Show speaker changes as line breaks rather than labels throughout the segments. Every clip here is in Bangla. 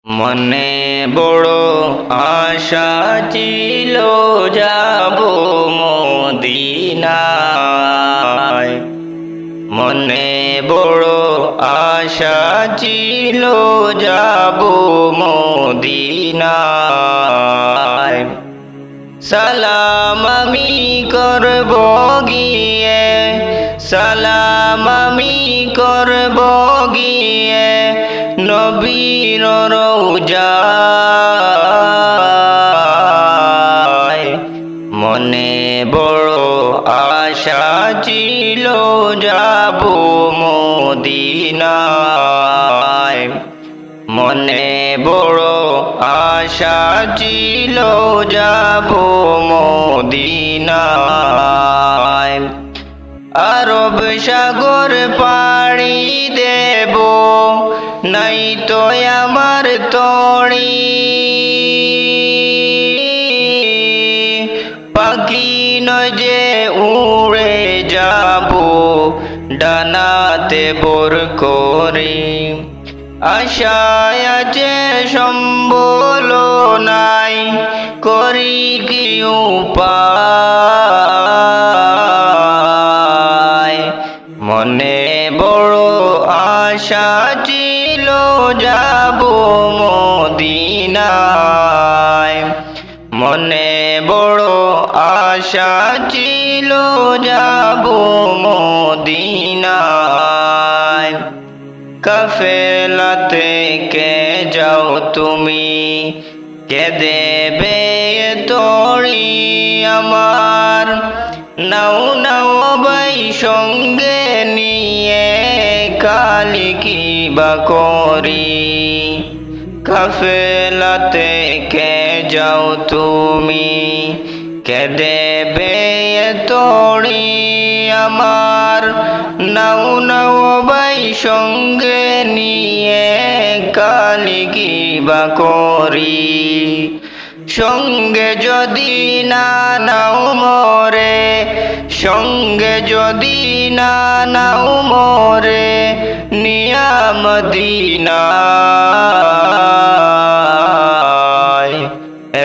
মনে বড় আশা ছিল যাব মদিনায়। মনে বড় আশা ছিল যাব মদিনায়। সালাম আমি করব গিয়ে, সালাম আমি করব গিয়ে নবীর রওজায়। মনে বড় আশা ছিল যাব মদিনায়। মনে বড় আশা ছিল যাব মদিনায়। আরব সাগর পাড়ি দেব, নাই তো আমার তড়ি। পাখি নয় যে উড়ে যাব, ডানাতে বোর করি। আশায় আছে সম্বল নাই, করি কি উপায়। মনে বড় আশা ছিল যাব মদিনায়। মনে বড় আশা ছিল যাব মদিনায়। কাফেলা থেকে যাও তুমি, কে দেবে তড়ি আমার। নাও নাও ভাই সঙ্গে নিয়ে, কালি কি বা করি। কাফেলা থেকে যাও তুমি, কে দেবে তড়ি আমার। নাও নাও ভাই সঙ্গে নিয়ে, কালি কি বা করি। সঙ্গে যদি না নাও মরে, সঙ্গে যদি না নাও মরে, নিয়া মদিনায়।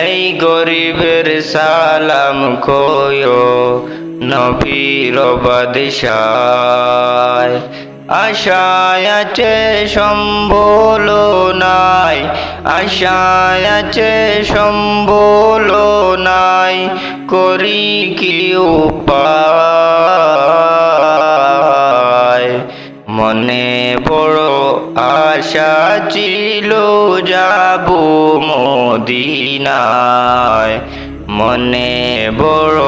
এই গরিবের সালাম কয়ো নবীর বাদশায়। আশায় আছে সম্বল নাই, আশায় আছে সম্বল নাই, করি কি উপায়। মনে বড় আশা ছিল যাব মদিনায়। মনে বড়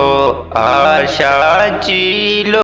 আশা ছিল।